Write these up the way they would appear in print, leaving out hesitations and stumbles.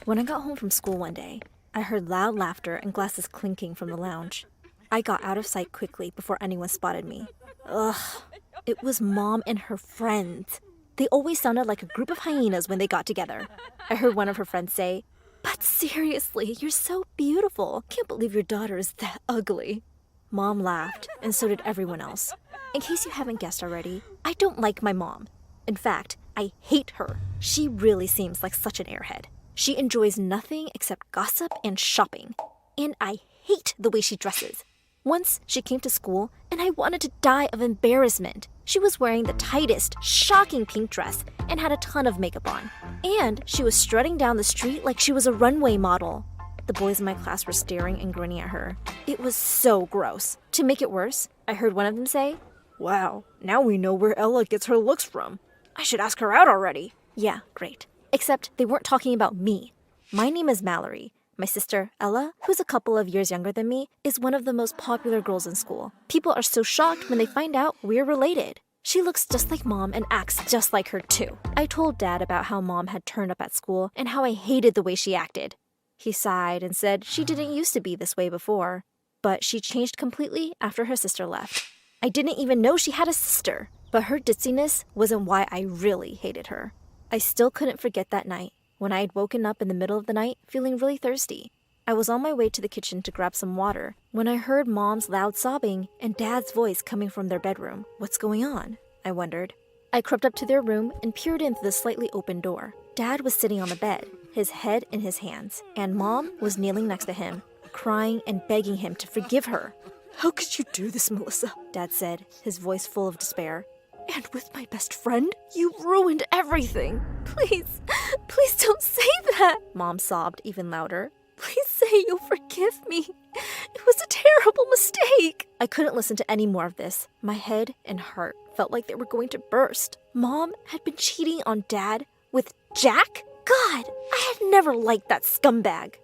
When I got home from school one day, I heard loud laughter and glasses clinking from the lounge. I got out of sight quickly before anyone spotted me. Ugh, it was Mom and her friends. They always sounded like a group of hyenas when they got together. I heard one of her friends say, "But seriously, you're so beautiful. Can't believe your daughter is that ugly." Mom laughed, and so did everyone else. In case you haven't guessed already, I don't like my mom. In fact, I hate her. She really seems like such an airhead. She enjoys nothing except gossip and shopping. And I hate the way she dresses. Once she came to school and I wanted to die of embarrassment. She was wearing the tightest, shocking pink dress and had a ton of makeup on. And she was strutting down the street like she was a runway model. The boys in my class were staring and grinning at her. It was so gross. To make it worse, I heard one of them say, "Wow, now we know where Ella gets her looks from. I should ask her out already." Yeah, great. Except they weren't talking about me. My name is Mallory. My sister, Ella, who's a couple of years younger than me, is one of the most popular girls in school. People are so shocked when they find out we're related. She looks just like Mom and acts just like her too. I told Dad about how Mom had turned up at school and how I hated the way she acted. He sighed and said she didn't used to be this way before, but she changed completely after her sister left. I didn't even know she had a sister, but her ditziness wasn't why I really hated her. I still couldn't forget that night when I had woken up in the middle of the night feeling really thirsty. I was on my way to the kitchen to grab some water when I heard Mom's loud sobbing and Dad's voice coming from their bedroom. What's going on? I wondered. I crept up to their room and peered in through the slightly open door. Dad was sitting on the bed, his head in his hands, and Mom was kneeling next to him, crying and begging him to forgive her. "How could you do this, Melissa?" Dad said, his voice full of despair. "And with my best friend, you ruined everything." "Please, please don't say that," Mom sobbed even louder. "Please say you'll forgive me. It was a terrible mistake." I couldn't listen to any more of this. My head and heart felt like they were going to burst. Mom had been cheating on Dad with Jack? God, I had never liked that scumbag.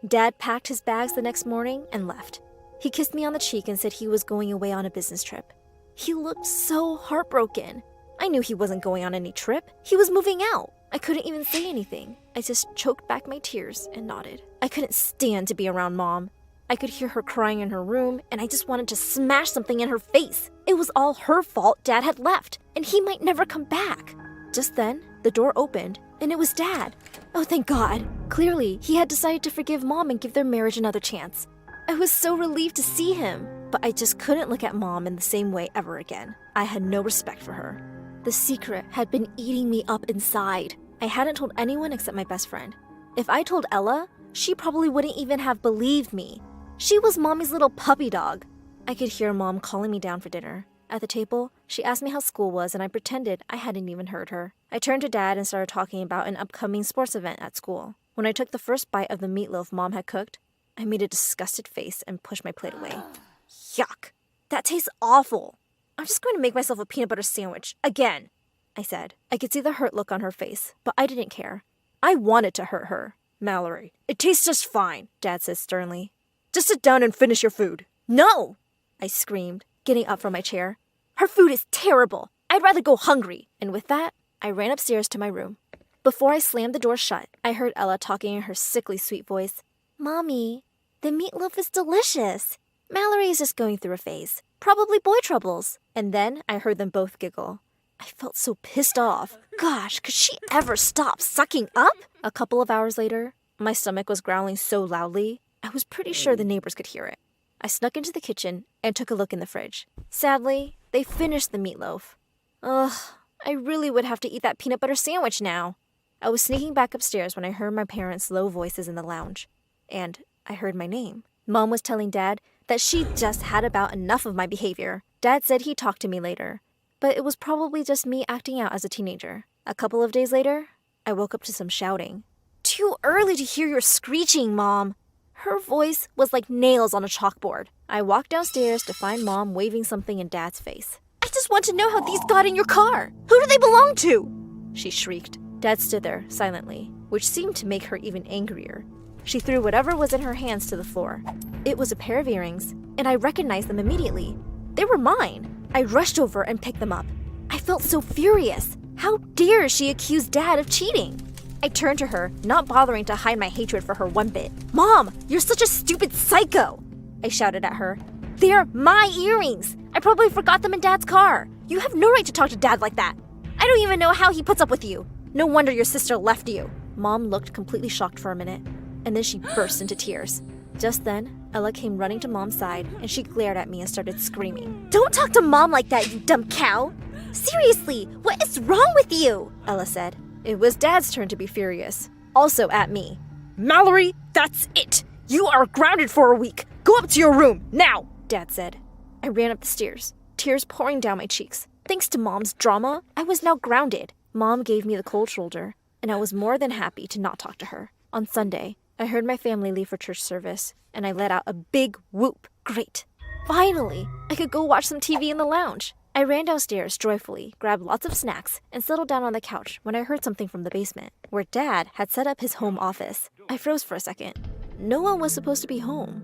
Dad packed his bags the next morning and left. He kissed me on the cheek and said he was going away on a business trip. He looked so heartbroken. I knew he wasn't going on any trip. He was moving out. I couldn't even say anything. I just choked back my tears and nodded. I couldn't stand to be around Mom. I could hear her crying in her room, and I just wanted to smash something in her face. It was all her fault Dad had left, and he might never come back. Just then, the door opened, and it was Dad. Oh, thank God. Clearly, he had decided to forgive Mom and give their marriage another chance. I was so relieved to see him, but I just couldn't look at Mom in the same way ever again. I had no respect for her. The secret had been eating me up inside. I hadn't told anyone except my best friend. If I told Ella, she probably wouldn't even have believed me. She was Mommy's little puppy dog. I could hear Mom calling me down for dinner. At the table, she asked me how school was, and I pretended I hadn't even heard her. I turned to Dad and started talking about an upcoming sports event at school. When I took the first bite of the meatloaf Mom had cooked, I made a disgusted face and pushed my plate away. Yuck! That tastes awful! I'm just going to make myself a peanut butter sandwich, again, I said. I could see the hurt look on her face, but I didn't care. I wanted to hurt her. "Mallory, it tastes just fine," Dad said sternly. "Just sit down and finish your food." "No!" I screamed, getting up from my chair. "Her food is terrible. I'd rather go hungry." And with that, I ran upstairs to my room. Before I slammed the door shut, I heard Ella talking in her sickly sweet voice. "Mommy, the meatloaf is delicious. Mallory is just going through a phase. Probably boy troubles." And then I heard them both giggle. I felt so pissed off. Gosh, could she ever stop sucking up? A couple of hours later, my stomach was growling so loudly, I was pretty sure the neighbors could hear it. I snuck into the kitchen and took a look in the fridge. Sadly, they finished the meatloaf. Ugh, I really would have to eat that peanut butter sandwich now. I was sneaking back upstairs when I heard my parents' low voices in the lounge. And I heard my name. Mom was telling Dad that she'd just had about enough of my behavior. Dad said he'd talk to me later, but it was probably just me acting out as a teenager. A couple of days later, I woke up to some shouting. "Too early to hear your screeching, Mom." Her voice was like nails on a chalkboard. I walked downstairs to find Mom waving something in Dad's face. "I just want to know how these got in your car. Who do they belong to?" she shrieked. Dad stood there silently, which seemed to make her even angrier. She threw whatever was in her hands to the floor. It was a pair of earrings, and I recognized them immediately. They were mine. I rushed over and picked them up. I felt so furious. How dare she accuse Dad of cheating? I turned to her, not bothering to hide my hatred for her one bit. "Mom, you're such a stupid psycho!" I shouted at her. "They're my earrings! I probably forgot them in Dad's car. You have no right to talk to Dad like that. I don't even know how he puts up with you. No wonder your sister left you." Mom looked completely shocked for a minute, and then she burst into tears. Just then, Ella came running to Mom's side, and she glared at me and started screaming. "Don't talk to Mom like that, you dumb cow! Seriously, what is wrong with you?" Ella said. It was Dad's turn to be furious, also at me. "Mallory, that's it! You are grounded for a week! Go up to your room, now!" Dad said. I ran up the stairs, tears pouring down my cheeks. Thanks to Mom's drama, I was now grounded. Mom gave me the cold shoulder, and I was more than happy to not talk to her. On Sunday, I heard my family leave for church service, and I let out a big whoop. Great! Finally, I could go watch some TV in the lounge. I ran downstairs joyfully, grabbed lots of snacks, and settled down on the couch when I heard something from the basement, where Dad had set up his home office. I froze for a second. No one was supposed to be home.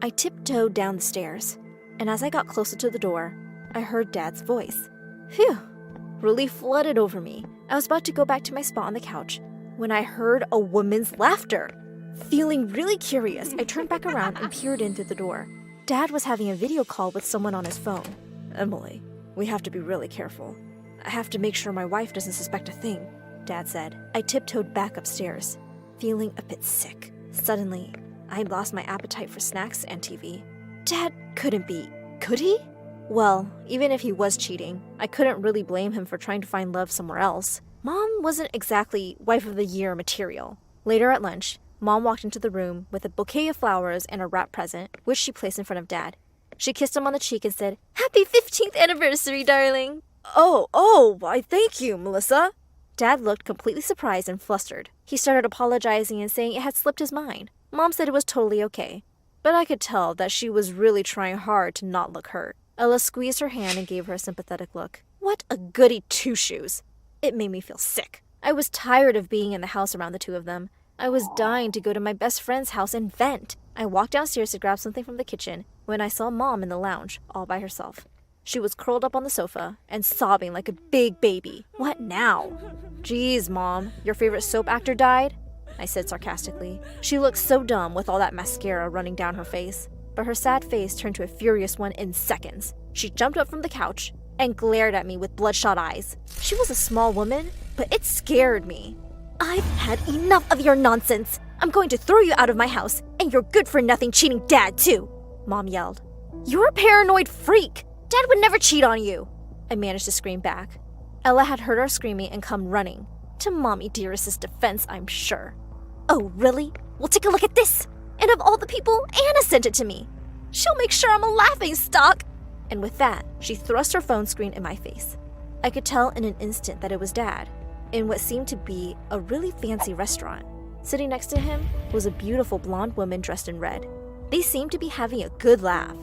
I tiptoed down the stairs, and as I got closer to the door, I heard Dad's voice. Phew! Relief flooded over me. I was about to go back to my spot on the couch when I heard a woman's laughter. Feeling really curious, I turned back around and peered in through the door. Dad was having a video call with someone on his phone. "Emily, we have to be really careful. I have to make sure my wife doesn't suspect a thing," Dad said. I tiptoed back upstairs, feeling a bit sick. Suddenly, I lost my appetite for snacks and TV. Dad couldn't be, could he? Well, even if he was cheating, I couldn't really blame him for trying to find love somewhere else. Mom wasn't exactly wife of the year material. Later at lunch, Mom walked into the room with a bouquet of flowers and a wrap present, which she placed in front of Dad. She kissed him on the cheek and said, "Happy 15th anniversary, darling." Why thank you, Melissa." Dad looked completely surprised and flustered. He started apologizing and saying it had slipped his mind. Mom said it was totally okay, but I could tell that she was really trying hard to not look hurt. Ella squeezed her hand and gave her a sympathetic look. What a goody two-shoes. It made me feel sick. I was tired of being in the house around the two of them. I was dying to go to my best friend's house and vent. I walked downstairs to grab something from the kitchen when I saw Mom in the lounge, all by herself. She was curled up on the sofa and sobbing like a big baby. "What now?" "Geez, Mom, your favorite soap actor died?" I said sarcastically. She looked so dumb with all that mascara running down her face, but her sad face turned to a furious one in seconds. She jumped up from the couch and glared at me with bloodshot eyes. She was a small woman, but it scared me. "I've had enough of your nonsense. I'm going to throw you out of my house, and your good-for-nothing cheating dad, too," Mom yelled. "You're a paranoid freak. Dad would never cheat on you," I managed to scream back. Ella had heard our screaming and come running. To Mommy Dearest's defense, I'm sure. "Oh, really? Well, take a look at this. And of all the people, Anna sent it to me. She'll make sure I'm a laughingstock." And with that, she thrust her phone screen in my face. I could tell in an instant that it was Dad, in what seemed to be a really fancy restaurant. Sitting next to him was a beautiful blonde woman dressed in red. They seemed to be having a good laugh.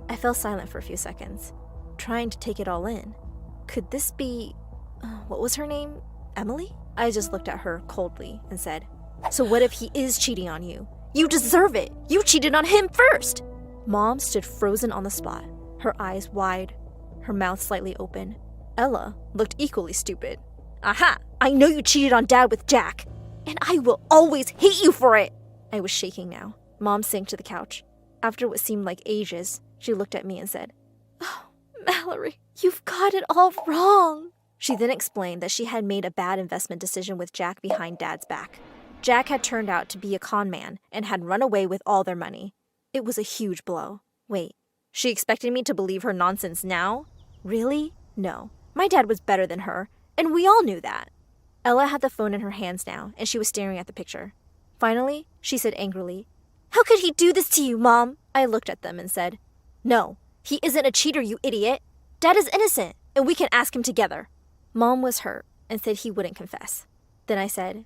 I fell silent for a few seconds, trying to take it all in. Could this be... what was her name? Emily? I just looked at her coldly and said, "So what if he is cheating on you? You deserve it! You cheated on him first!" Mom stood frozen on the spot, her eyes wide, her mouth slightly open. Ella looked equally stupid. "Aha! I know you cheated on Dad with Jack, and I will always hate you for it!" I was shaking now. Mom sank to the couch. After what seemed like ages, she looked at me and said, "Oh, Mallory, you've got it all wrong." She then explained that she had made a bad investment decision with Jack behind Dad's back. Jack had turned out to be a con man and had run away with all their money. It was a huge blow. Wait, she expected me to believe her nonsense now? Really? No. My dad was better than her, and we all knew that. Ella had the phone in her hands now, and she was staring at the picture. Finally, she said angrily, "How could he do this to you, Mom?" I looked at them and said, "No, he isn't a cheater, you idiot. Dad is innocent, and we can ask him together." Mom was hurt and said he wouldn't confess. Then I said,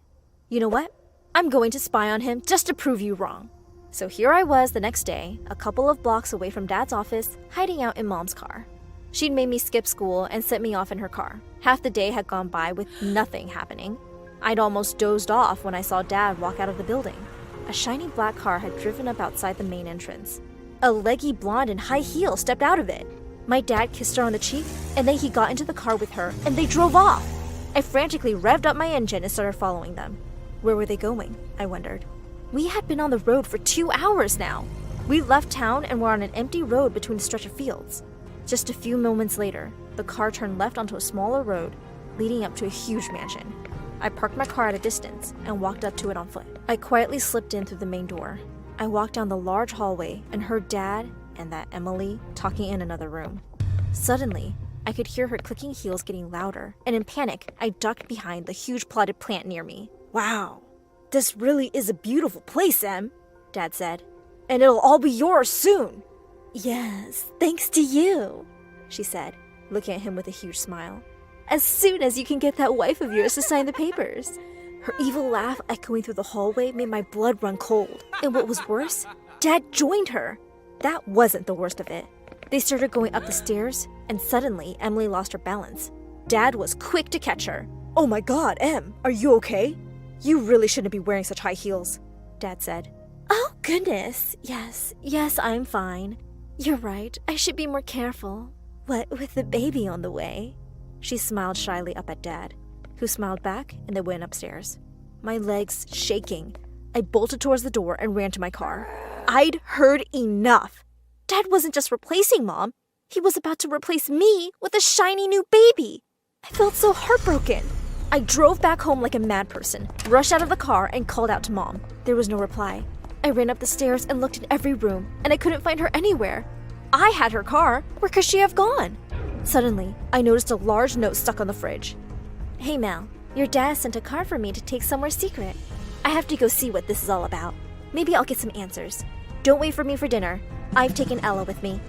"You know what? I'm going to spy on him just to prove you wrong." So here I was the next day, a couple of blocks away from Dad's office, hiding out in Mom's car. She'd made me skip school and sent me off in her car. Half the day had gone by with nothing happening. I'd almost dozed off when I saw Dad walk out of the building. A shiny black car had driven up outside the main entrance. A leggy blonde in high heels stepped out of it. My dad kissed her on the cheek, and then he got into the car with her, and they drove off. I frantically revved up my engine and started following them. Where were they going? I wondered. We had been on the road for 2 hours now. We left town and were on an empty road between a stretch of fields. Just a few moments later, the car turned left onto a smaller road leading up to a huge mansion. I parked my car at a distance and walked up to it on foot. I quietly slipped in through the main door. I walked down the large hallway and heard Dad and that Emily talking in another room. Suddenly, I could hear her clicking heels getting louder, and in panic, I ducked behind the huge potted plant near me. "Wow, this really is a beautiful place, Em," Dad said. "And it'll all be yours soon." "Yes, thanks to you," she said, looking at him with a huge smile. "As soon as you can get that wife of yours to sign the papers." Her evil laugh echoing through the hallway made my blood run cold. And what was worse, Dad joined her. That wasn't the worst of it. They started going up the stairs, and suddenly Emily lost her balance. Dad was quick to catch her. "Oh my God, Em, are you okay? You really shouldn't be wearing such high heels," Dad said. "Oh goodness, yes, I'm fine. You're right, I should be more careful. What with the baby on the way?" She smiled shyly up at Dad, who smiled back, and they went upstairs. My legs shaking, I bolted towards the door and ran to my car. I'd heard enough. Dad wasn't just replacing Mom. He was about to replace me with a shiny new baby. I felt so heartbroken. I drove back home like a mad person, rushed out of the car, and called out to Mom. There was no reply. I ran up the stairs and looked in every room, and I couldn't find her anywhere. I had her car. Where could she have gone? Suddenly, I noticed a large note stuck on the fridge. "Hey Mel, your dad sent a card for me to take somewhere secret. I have to go see what this is all about. Maybe I'll get some answers. Don't wait for me for dinner. I've taken Ella with me."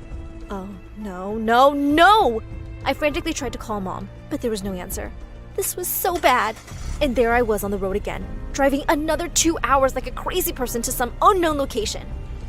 Oh, no! I frantically tried to call Mom, but there was no answer. This was so bad. And there I was on the road again, driving another 2 hours like a crazy person to some unknown location.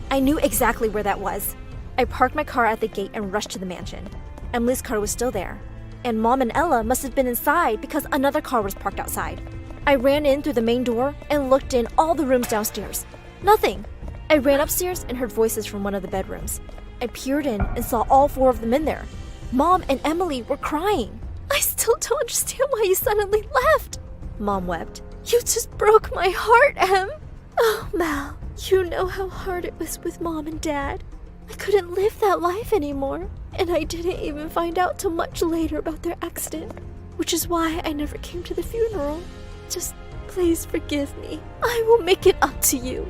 I knew exactly where that was. I parked my car at the gate and rushed to the mansion. Emily's car was still there, and Mom and Ella must have been inside because another car was parked outside. I ran in through the main door and looked in all the rooms downstairs. Nothing. I ran upstairs and heard voices from one of the bedrooms. I peered in and saw all 4 of them in there. Mom and Emily were crying. "I still don't understand why you suddenly left," Mom wept. "You just broke my heart, Em." "Oh, Mal, you know how hard it was with Mom and Dad. I couldn't live that life anymore, and I didn't even find out till much later about their accident, which is why I never came to the funeral. Just please forgive me. I will make it up to you,"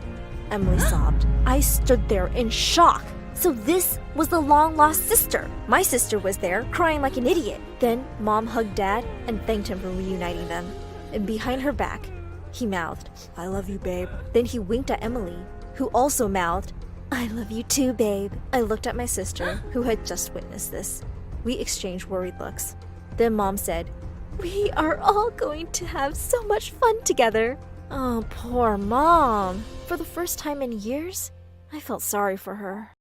Emily sobbed. I stood there in shock. So this was the long-lost sister. My sister was there, crying like an idiot. Then Mom hugged Dad and thanked him for reuniting them. And behind her back, he mouthed, "I love you, babe." Then he winked at Emily, who also mouthed, "I love you too, babe." I looked at my sister, who had just witnessed this. We exchanged worried looks. Then Mom said, "We are all going to have so much fun together." Oh, poor Mom. For the first time in years, I felt sorry for her.